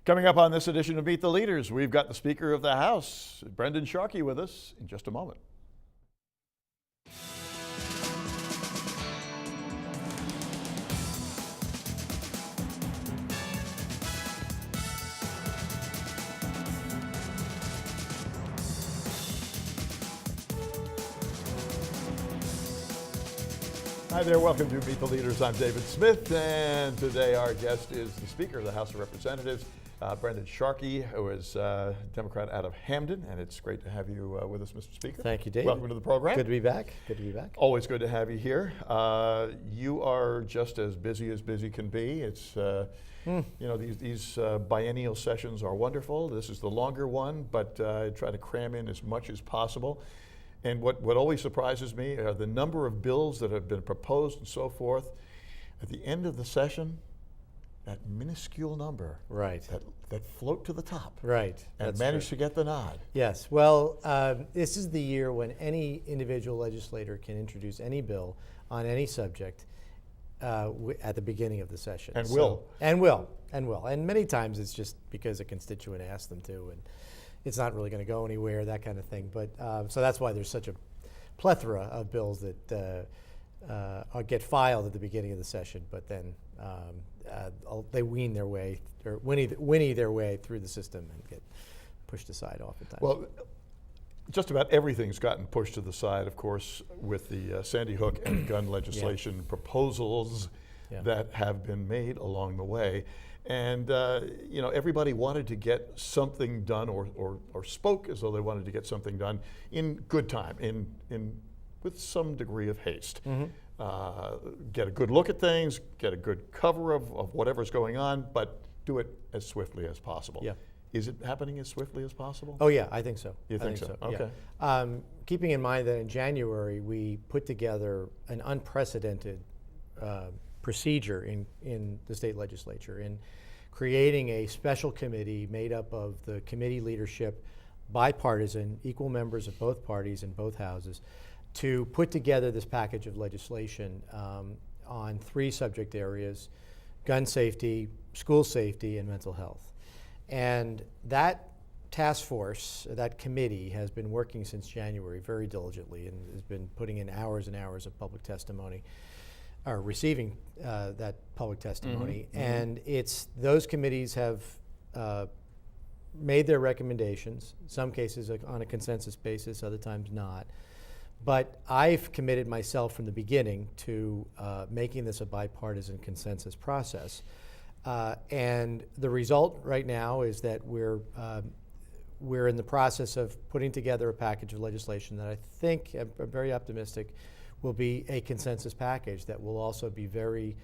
Coming up on this edition of Meet the Leaders, we've got the Speaker of the House, Brendan Sharkey, with us in just a moment. Hi there, welcome to Meet the Leaders. I'm David Smith, and today our guest is the Speaker of the House of Representatives, Brendan Sharkey, who is a Democrat out of Hamden, and it's great to have you with us, Mr. Speaker. Thank you, David. Welcome to the program. Good to be back. Good to be back. Always good to have you here. You are just as busy can be. It's you know, these biennial sessions are wonderful. This is the longer one, but I try to cram in as much as possible. And what always surprises me are the number of bills that have been proposed and so forth. At the end of the session, that minuscule number Right. that float to the top. Right. And That's manage true. to get the nod. Yes. Well, this is the year when any individual legislator can introduce any bill on any subject at the beginning of the session. And will. And will. And many times it's just because a constituent asked them to, and it's not really going to go anywhere, that kind of thing. But so that's why there's such a plethora of bills that get filed at the beginning of the session, but then they whinny their way through the system and get pushed aside oftentimes. Well, just about everything's gotten pushed to the side, of course, with the Sandy Hook and gun legislation proposals that have been made along the way. And you know, everybody wanted to get something done, or spoke as though they wanted to get something done in good time, with some degree of haste. Get a good look at things, get a good cover of whatever's going on, but do it as swiftly as possible. Yeah. Is it happening as swiftly as possible? Oh yeah, I think so. You think so? Okay. Yeah. Keeping in mind that in January we put together an unprecedented procedure in the state legislature in creating a special committee made up of the committee leadership, bipartisan, equal members of both parties in both houses, to put together this package of legislation on three subject areas: gun safety, school safety, and mental health. And that task force, that committee, has been working since January very diligently and has been putting in hours and hours of public testimony, or receiving that public testimony. And those committees have made their recommendations, some cases on a consensus basis, other times not. But I've committed myself from the beginning to making this a bipartisan consensus process. And the result right now is that we're in the process of putting together a package of legislation that I think, I'm very optimistic, will be a consensus package that will also be very,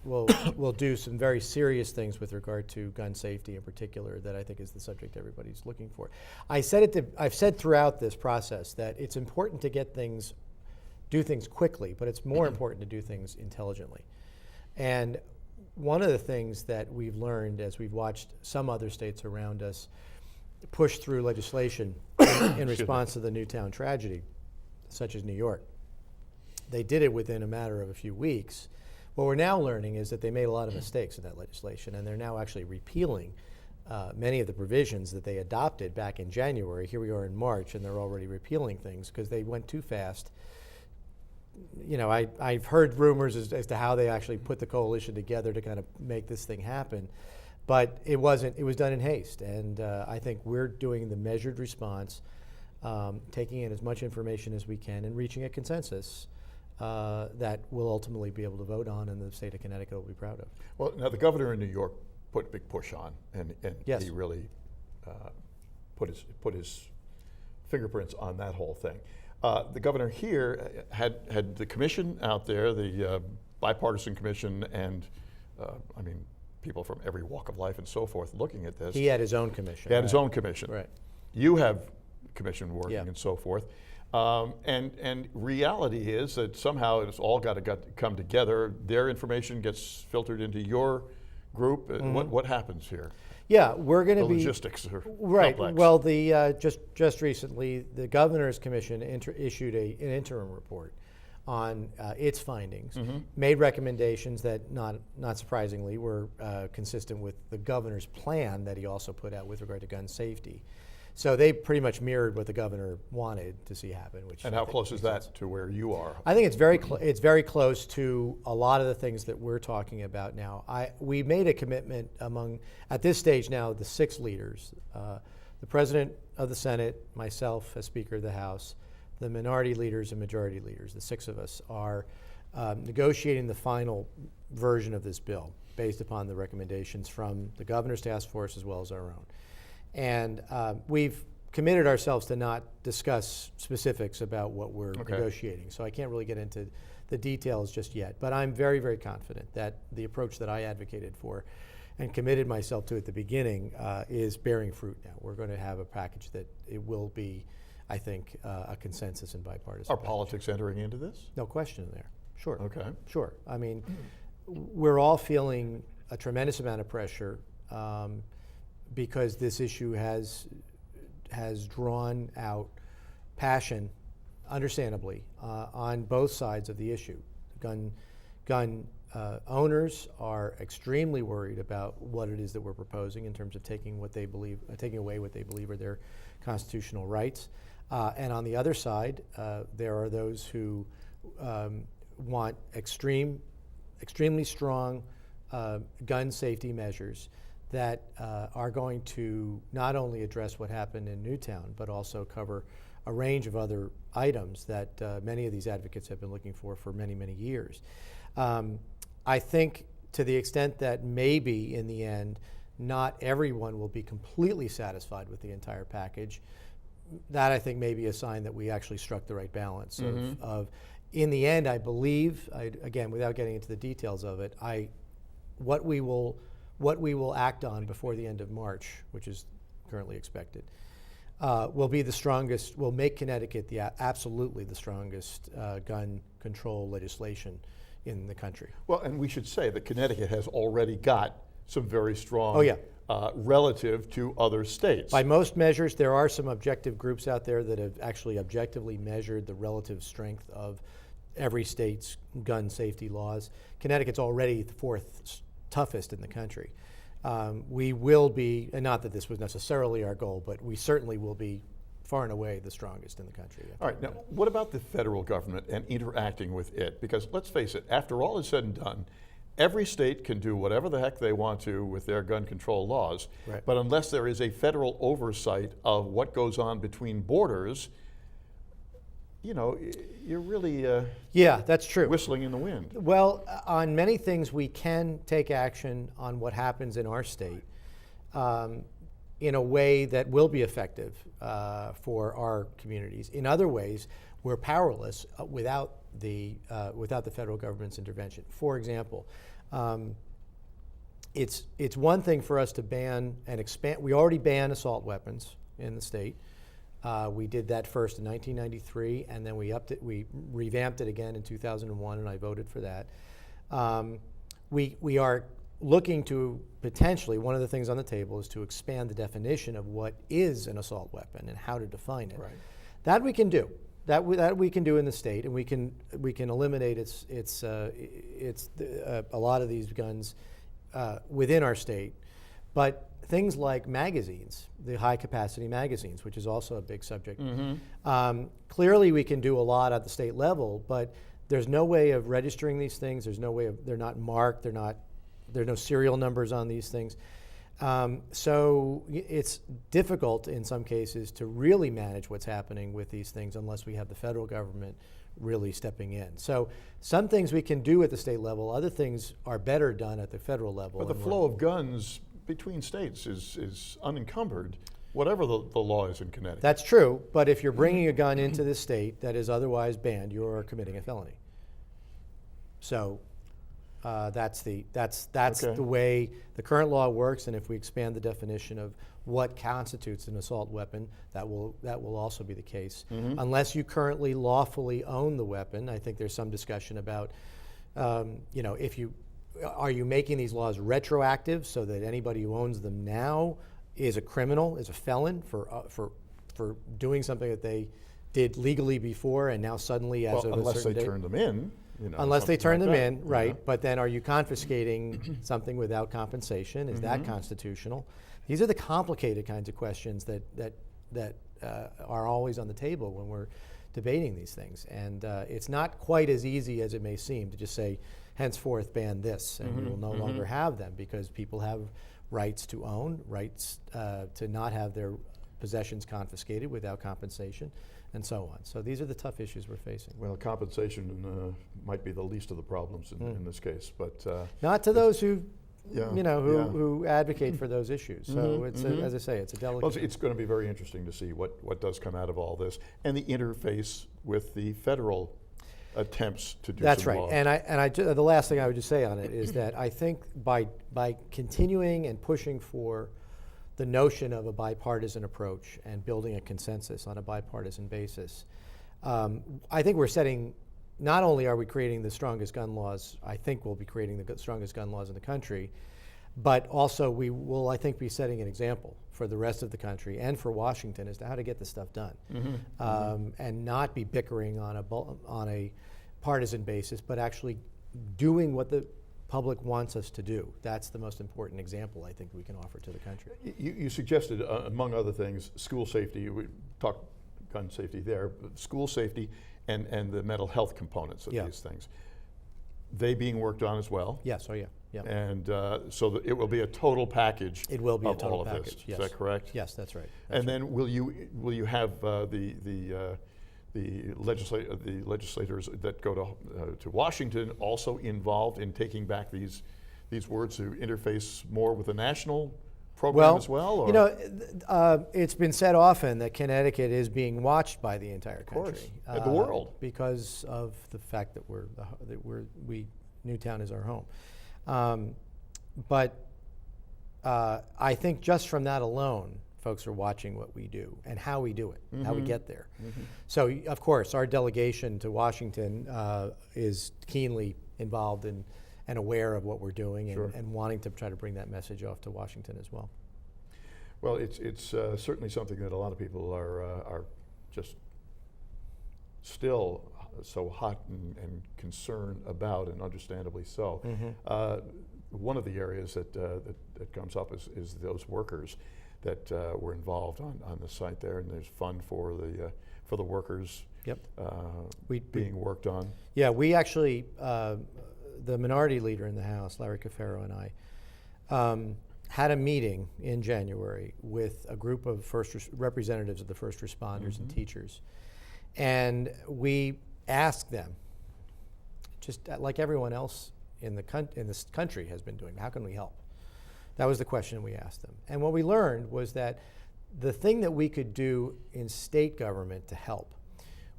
will do some very serious things with regard to gun safety in particular, that I think is the subject everybody's looking for. I've said throughout this process that it's important to do things quickly, but it's more important to do things intelligently. And one of the things that we've learned as we've watched some other states around us push through legislation in response to the Newtown tragedy, such as New York, they did it within a matter of a few weeks. What we're now learning is that they made a lot of mistakes in that legislation, and they're now actually repealing many of the provisions that they adopted back in January. Here we are in March, and they're already repealing things because they went too fast. You know, I've heard rumors as to how they actually put the coalition together to kind of make this thing happen, but it was done in haste. And I think we're doing the measured response, taking in as much information as we can and reaching a consensus that we'll ultimately be able to vote on and the state of Connecticut will be proud of. Well, now the governor in New York put a big push on, and Yes. he really put his fingerprints on that whole thing. The governor here had the commission out there, the bipartisan commission, and I mean, people from every walk of life and so forth looking at this. He had his own commission. He had his own commission. Right. You have commission working Yeah. and so forth. And reality is that somehow it's all got to come together. Their information gets filtered into your group. What happens here? Yeah, we're going to be logistics are right. complex. Well, the just recently, the governor's commission issued an interim report on its findings, made recommendations that, not surprisingly, were consistent with the governor's plan that he also put out with regard to gun safety. So they pretty much mirrored what the governor wanted to see happen. And how close is that to where you are? I think it's very close to a lot of the things that we're talking about now. We made a commitment among, at this stage now, the 6 leaders, the President of the Senate, myself as Speaker of the House, the minority leaders and majority leaders, the 6 of us, are negotiating the final version of this bill based upon the recommendations from the governor's task force as well as our own. And we've committed ourselves to not discuss specifics about what we're negotiating. So I can't really get into the details just yet. But I'm very, very confident that the approach that I advocated for and committed myself to at the beginning is bearing fruit now. We're going to have a package that it will be, I think, a consensus and bipartisan. Are politics entering into this? No question there. Sure. Okay. Sure. I mean, we're all feeling a tremendous amount of pressure because this issue has drawn out passion, understandably, on both sides of the issue. Gun owners are extremely worried about what it is that we're proposing in terms of taking away what they believe are their constitutional rights. And on the other side, there are those who want extremely strong gun safety measures that are going to not only address what happened in Newtown, but also cover a range of other items that many of these advocates have been looking for many, many years. I think to the extent that maybe in the end, not everyone will be completely satisfied with the entire package, that I think may be a sign that we actually struck the right balance of in the end, I believe, again, without getting into the details of it, what we will act on before the end of March, which is currently expected, will be the strongest, will make Connecticut absolutely the strongest gun control legislation in the country. Well, and we should say that Connecticut has already got some very strong relative to other states. By most measures, there are some objective groups out there that have actually objectively measured the relative strength of every state's gun safety laws. Connecticut's already the 4th toughest in the country. We will be, and not that this was necessarily our goal, but we certainly will be far and away the strongest in the country. All right, now what about the federal government and interacting with it? Because let's face it, after all is said and done, every state can do whatever the heck they want to with their gun control laws, but unless there is a federal oversight of what goes on between borders, you know, you're really that's true. Whistling in the wind. Well, on many things we can take action on what happens in our state in a way that will be effective for our communities. In other ways, we're powerless without the federal government's intervention. For example, it's one thing for us to ban and expand. We already ban assault weapons in the state. We did that first in 1993, and then we revamped it again in 2001, and I voted for that. We are looking to potentially, one of the things on the table is to expand the definition of what is an assault weapon and how to define it. That we can do. That we can do in the state, and we can eliminate a lot of these guns within our state. But things like magazines, the high-capacity magazines, which is also a big subject. Clearly, we can do a lot at the state level, but there's no way of registering these things. There's no way of, they're not marked. There's no serial numbers on these things. So it's difficult in some cases to really manage what's happening with these things unless we have the federal government really stepping in. So some things we can do at the state level. Other things are better done at the federal level. But the flow of guns between states is unencumbered, whatever the law is in Connecticut. That's true, but if you're bringing a gun into the state that is otherwise banned, you're committing a felony. So that's the way the current law works, and if we expand the definition of what constitutes an assault weapon, that will also be the case. Unless you currently lawfully own the weapon, I think there's some discussion about, are you making these laws retroactive so that anybody who owns them now is a criminal, is a felon for doing something that they did legally before, and now suddenly, as of a unless certain they date, turn them in, unless they turn them in, that, right? But then, are you confiscating something without compensation? Is that constitutional? These are the complicated kinds of questions that are always on the table when we're debating these things, and it's not quite as easy as it may seem to just say, henceforth ban this, and we will no longer have them, because people have rights to own, rights to not have their possessions confiscated without compensation, and so on. So these are the tough issues we're facing. Well, compensation might be the least of the problems in this case, but not to those who, yeah, who advocate for those issues. So it's as I say, it's a delicate. Well, it's going to be very interesting to see what does come out of all this, and the interface with the federal attempts to do That's some right. law. And the last thing I would just say on it is that I think by continuing and pushing for the notion of a bipartisan approach and building a consensus on a bipartisan basis, I think we're setting. Not only are we creating the strongest gun laws, I think we'll be creating the strongest gun laws in the country, but also we will, I think, be setting an example for the rest of the country and for Washington as to how to get this stuff done, and not be bickering on a partisan basis, but actually doing what the public wants us to do. That's the most important example I think we can offer to the country. You suggested, among other things, school safety. We talked gun safety there, but school safety and the mental health components of these things. They being worked on as well. Yes. Oh, yeah. Yeah. And so it will be a total package. It will be a of total all of package. this. Yes. Is that correct? Yes, that's right. And then will you have the legislators that go to Washington also involved in taking back these words to interface more with the national program as well? Or? It's been said often that Connecticut is being watched by the entire country, the world, because of the fact that Newtown is our home. But I think just from that alone, folks are watching what we do and how we do it, how we get there. So, of course, our delegation to Washington is keenly involved in and aware of what we're doing, and wanting to try to bring that message off to Washington as well. Well, it's certainly something that a lot of people are just still so hot and concerned about, and understandably so. One of the areas that comes up is those workers that were involved on the site there, and there's fund for the workers being worked on. Yeah, we actually. The minority leader in the House, Larry Cafaro, and I had a meeting in January with a group of representatives of the first responders and teachers, and we asked them, just like everyone else in this country has been doing, how can we help? That was the question we asked them. And what we learned was that the thing that we could do in state government to help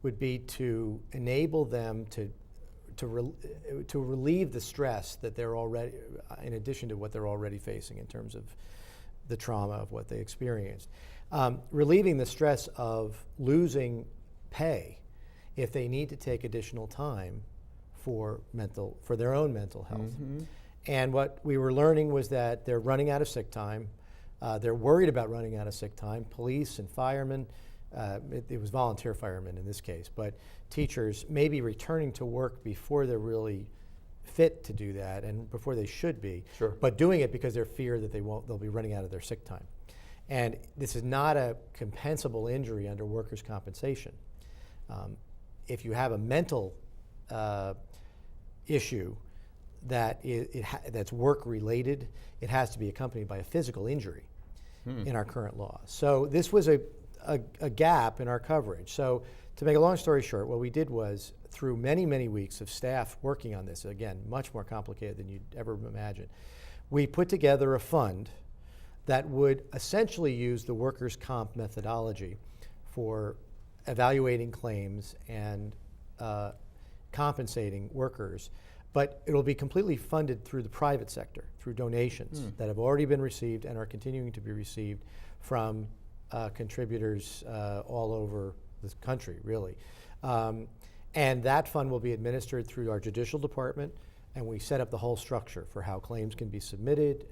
would be to enable them to relieve the stress that they're already, in addition to what they're already facing in terms of the trauma of what they experienced, relieving the stress of losing pay if they need to take additional time for their own mental health. And what we were learning was that they're running out of sick time. They're worried about running out of sick time. Police and firemen, it was volunteer firemen in this case, but teachers may be returning to work before they're really fit to do that, and before they should be, but doing it because they're fear that they'll be running out of their sick time. And this is not a compensable injury under workers' compensation. If you have a mental issue that's work-related, it has to be accompanied by a physical injury in our current law. So this was a gap in our coverage. So to make a long story short, what we did was, through many, many weeks of staff working on this, again, much more complicated than you'd ever imagine, we put together a fund that would essentially use the workers' comp methodology for evaluating claims and compensating workers, but it'll be completely funded through the private sector, through donations that have already been received and are continuing to be received from contributors all over the country, really. And that fund will be administered through our judicial department, and we set up the whole structure for how claims can be submitted,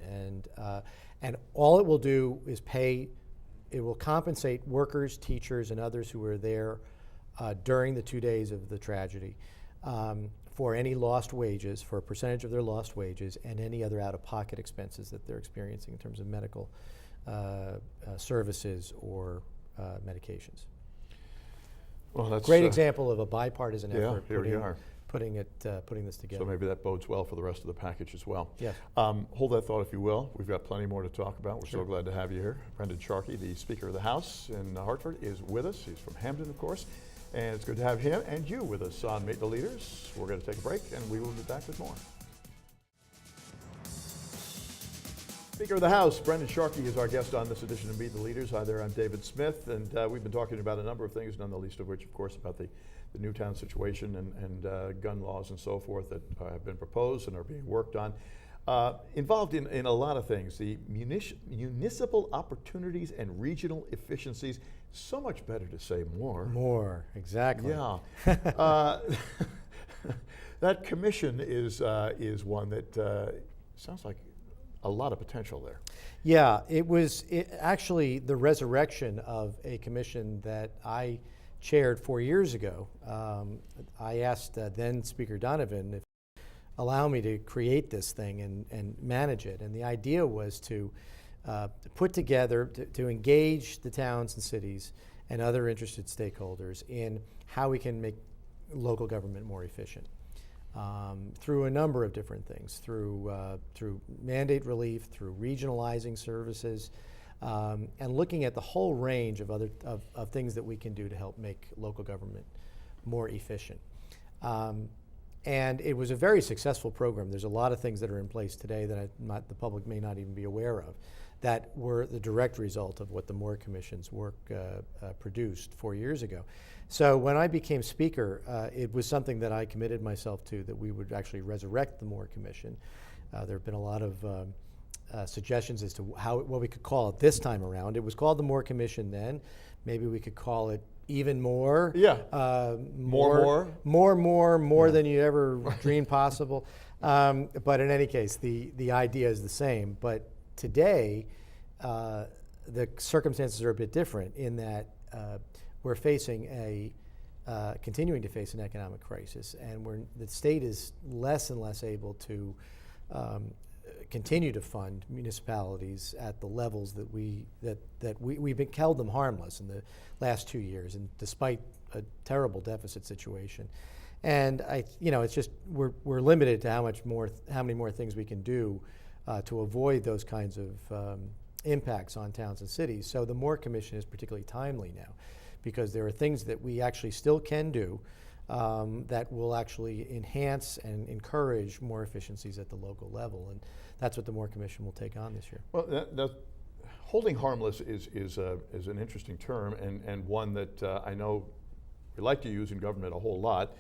and all it will do is it will compensate workers, teachers, and others who were there during the 2 days of the tragedy for any lost wages, for a percentage of their lost wages, and any other out-of-pocket expenses that they're experiencing in terms of medical services or medications. Well, that's great example of a bipartisan yeah, effort here we are. putting this together. So maybe that bodes well for the rest of the package as well. Yes. Hold that thought if you will. We've got plenty more to talk about. We're Sure. so glad to have you here. Brendan Sharkey, the Speaker of the House in Hartford, is with us. He's from Hamden, of course. And it's good to have him and you with us on Meet the Leaders. We're going to take a break and we will be back with more. Speaker of the House, Brendan Sharkey is our guest on this edition of Meet the Leaders. Hi there, I'm David Smith, and we've been talking about a number of things, none the least of which, of course, about the Newtown situation and gun laws and so forth that have been proposed and are being worked on. Involved in a lot of things, the municipal opportunities and regional efficiencies. So much better to say more. More, exactly. Yeah. That commission is one that sounds like a lot of potential there. Yeah, it was actually the resurrection of a commission that I chaired 4 years ago. I asked then Speaker Donovan if allow me to create this thing and manage it. And the idea was to put together, to engage the towns and cities and other interested stakeholders in how we can make local government more efficient. Through a number of different things, through mandate relief, through regionalizing services, and looking at the whole range of other of things that we can do to help make local government more efficient. And it was a very successful program. There's a lot of things that are in place today that the public may not even be aware of that were the direct result of what the M.O.R.E Commission's work produced 4 years ago. So when I became Speaker, it was something that I committed myself to, that we would actually resurrect the M.O.R.E Commission. There have been a lot of suggestions as to what we could call it this time around. It was called the M.O.R.E Commission then. Maybe we could call it even more. Yeah. More yeah. than you ever dreamed possible. But in any case, the idea is the same. But today, the circumstances are a bit different in that we're facing continuing to face an economic crisis, and the state is less and less able to continue to fund municipalities at the levels that we've held them harmless in the last 2 years, and despite a terrible deficit situation. And it's just we're limited to how many more things we can do to avoid those kinds of impacts on towns and cities. So the M.O.R.E Commission is particularly timely now, because there are things that we actually still can do that will actually enhance and encourage more efficiencies at the local level, and that's what the M.O.R.E Commission will take on this year. Well, holding harmless is an interesting term, and one that I know we like to use in government a whole lot.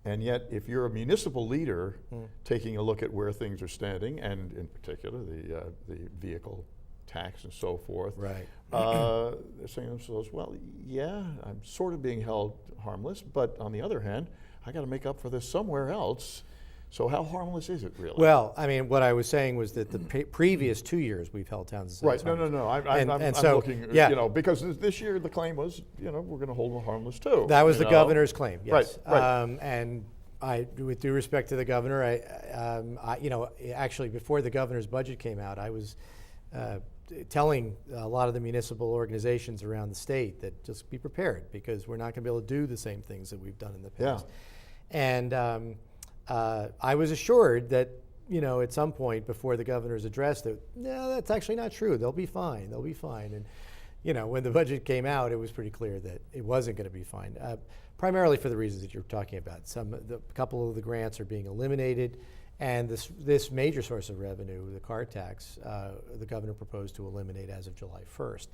And yet, if you're a municipal leader taking a look at where things are standing, and in particular the vehicle tax and so forth, right? They're saying to themselves, well, yeah, I'm sort of being held harmless, but on the other hand, I got to make up for this somewhere else. So how harmless is it really? Well, I mean, what I was saying was that the previous 2 years we've held towns and cities harmless. No. I'm so, looking, yeah. Because this year the claim was, we're going to hold them harmless too. That was the governor's claim, yes. Right. And with due respect to the governor, actually before the governor's budget came out, I was telling a lot of the municipal organizations around the state that just be prepared, because we're not going to be able to do the same things that we've done in the past. Yeah. And I was assured that, at some point before the governor's address, that no, that's actually not true. They'll be fine. They'll be fine. And when the budget came out, it was pretty clear that it wasn't going to be fine. Primarily for the reasons that you're talking about. A couple of the grants are being eliminated, and this major source of revenue, the car tax, the governor proposed to eliminate as of July 1st.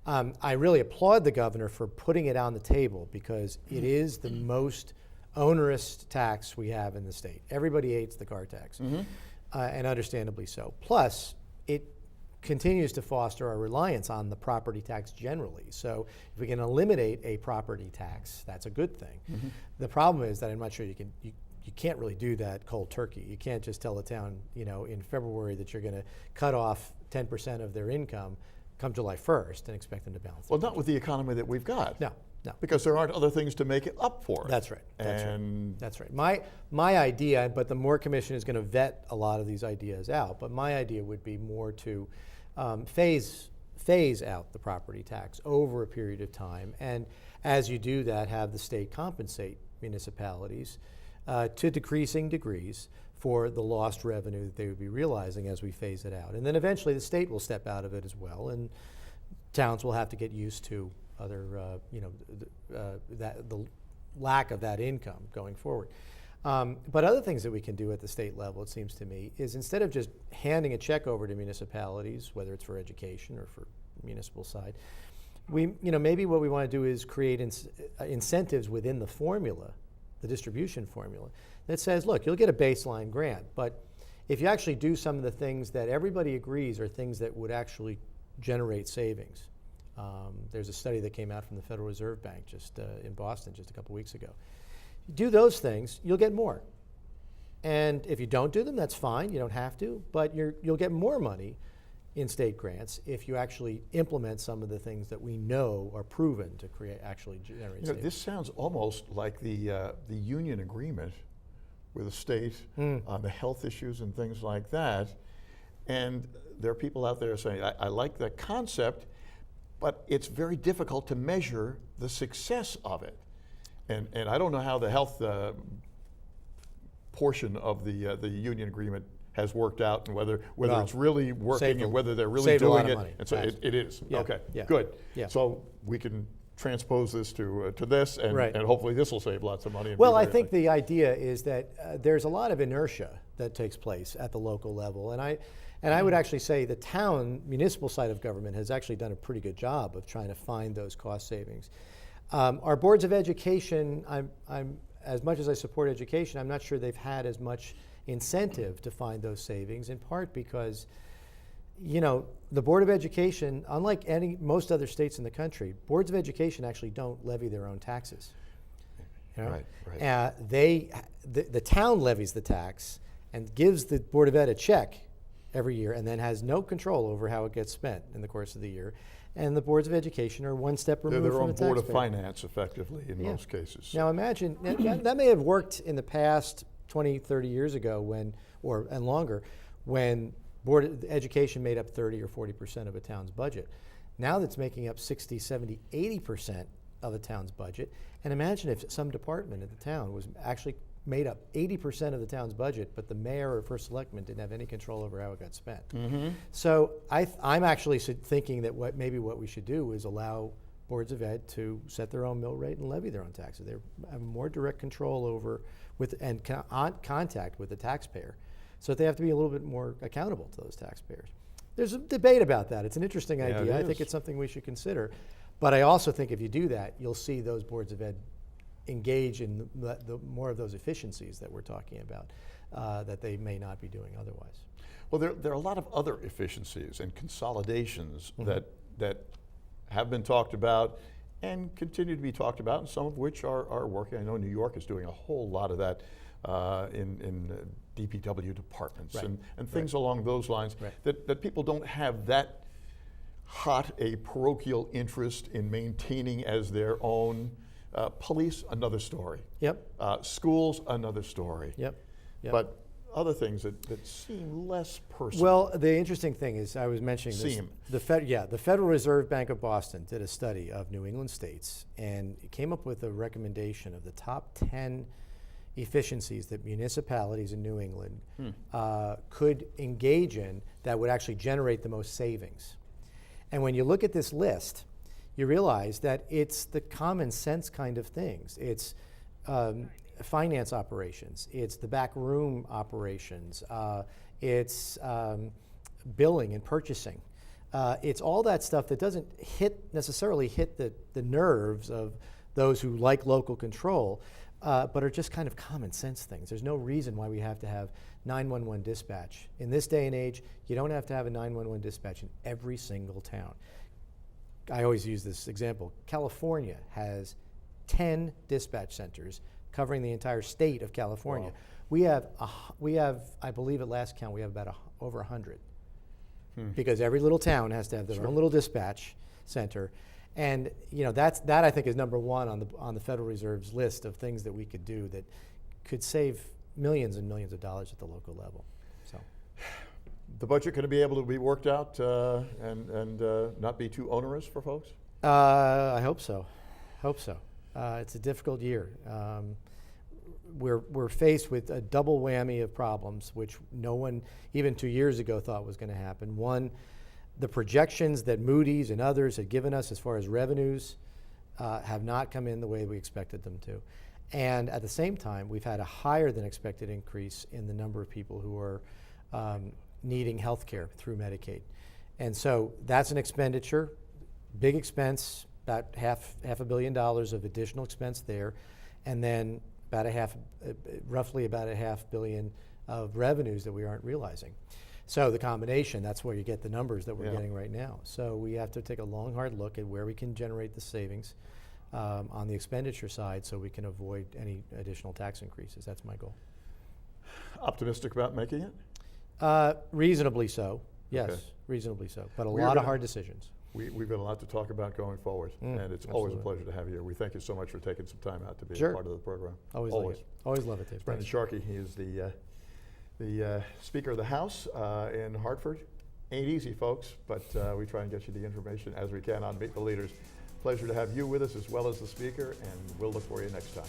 I really applaud the governor for putting it on the table, because it is the most onerous tax we have in the state. Everybody hates the car tax, and understandably so. Plus, it continues to foster our reliance on the property tax generally. So if we can eliminate a property tax, that's a good thing. The problem is that I'm not sure you can't really do that cold turkey. You can't just tell a town, in February that you're going to cut off 10% of their income come July 1st and expect them to balance. Well, not with the economy that we've got. No, No. Because there aren't other things to make it up for it. That's right. And That's right. My idea, but the M.O.R.E Commission is going to vet a lot of these ideas out, but my idea would be more to phase out the property tax over a period of time, and as you do that, have the state compensate municipalities to decreasing degrees for the lost revenue that they would be realizing as we phase it out. And then eventually the state will step out of it as well, and towns will have to get used to other, the lack of that income going forward. But other things that we can do at the state level, it seems to me, is instead of just handing a check over to municipalities, whether it's for education or for municipal side, maybe what we want to do is create incentives within the formula, the distribution formula, that says, look, you'll get a baseline grant, but if you actually do some of the things that everybody agrees are things that would actually generate savings. There's a study that came out from the Federal Reserve Bank just in Boston just a couple weeks ago. You do those things, you'll get more. And if you don't do them, that's fine, you don't have to, but you'll get more money in state grants if you actually implement some of the things that we know are proven to actually generate savings. This sounds almost like the union agreement with the state on the health issues and things like that. And there are people out there saying, I like the concept, but it's very difficult to measure the success of it. And I don't know how the health portion of the union agreement has worked out, and whether it's really working and whether they're really doing it. And so it is. Yeah, okay, yeah, good. yeah. So we can transpose this to this, and hopefully this will save lots of money. Well, I think the idea is that there's a lot of inertia that takes place at the local level, and I would actually say the town municipal side of government has actually done a pretty good job of trying to find those cost savings. Our boards of education, I'm as much as I support education, I'm not sure they've had as much incentive to find those savings, in part because, the Board of Education, unlike most other states in the country, boards of education actually don't levy their own taxes. Right. The town levies the tax and gives the Board of Ed a check every year, and then has no control over how it gets spent in the course of the year. And the boards of education are one step removed They're their from own the board of taxpayer. finance, effectively, in most cases. Now imagine, that may have worked in the past 20, 30 years ago and longer, when board of education made up 30 or 40% of a town's budget. Now that's making up 60, 70, 80% of a town's budget. And imagine if some department at the town was actually made up 80% of the town's budget, but the mayor or first selectman didn't have any control over how it got spent. So I'm actually thinking that maybe what we should do is allow boards of ed to set their own mill rate and levy their own taxes. They have more direct control over and contact with the taxpayer, so that they have to be a little bit more accountable to those taxpayers. There's a debate about that. It's an interesting idea. I think it's something we should consider. But I also think if you do that, you'll see those boards of ed engage in the more of those efficiencies that we're talking about that they may not be doing otherwise. Well, there are a lot of other efficiencies and consolidations that have been talked about and continue to be talked about, and some of which are working. I know New York is doing a whole lot of that in DPW departments and things along those lines that people don't have that hot a parochial interest in maintaining as their own. Police, another story. Schools, another story. But other things that seem less personal. Well, the interesting thing is, I was mentioning this. The Federal Reserve Bank of Boston did a study of New England states, and it came up with a recommendation of the top 10 efficiencies that municipalities in New England could engage in that would actually generate the most savings. And when you look at this list, you realize that it's the common sense kind of things. It's finance operations, it's the back room operations, it's billing and purchasing. It's all that stuff that doesn't necessarily hit the nerves of those who like local control, but are just kind of common sense things. There's no reason why we have to have 911 dispatch. In this day and age, you don't have to have a 911 dispatch in every single town. I always use this example. California has 10 dispatch centers covering the entire state of California. Wow. We have, I believe at last count, we have about over 100. Because every little town has to have their own little dispatch center. And that I think is number one on the Federal Reserve's list of things that we could do that could save millions and millions of dollars at the local level. So, the budget going to be able to be worked out and not be too onerous for folks? I hope so. It's a difficult year. We're faced with a double whammy of problems, which no one, even 2 years ago, thought was going to happen. One, the projections that Moody's and others had given us as far as revenues have not come in the way we expected them to. And at the same time, we've had a higher than expected increase in the number of people who are needing health care through Medicaid. And so that's an expenditure, big expense, about $500 million of additional expense there, and then roughly about $500 million of revenues that we aren't realizing. So the combination, that's where you get the numbers that we're getting right now. So we have to take a long, hard look at where we can generate the savings on the expenditure side so we can avoid any additional tax increases. That's my goal. Optimistic about making it? Reasonably so, yes, okay. Reasonably so, but a lot of hard decisions. We've got a lot to talk about going forward, and it's always a pleasure to have you here. We thank you so much for taking some time out to be a part of the program. Always love it, Dave. Brendan Sharkey, he is the Speaker of the House in Hartford. Ain't easy, folks, but we try and get you the information as we can on Meet the Leaders. Pleasure to have you with us as well as the Speaker, and we'll look for you next time.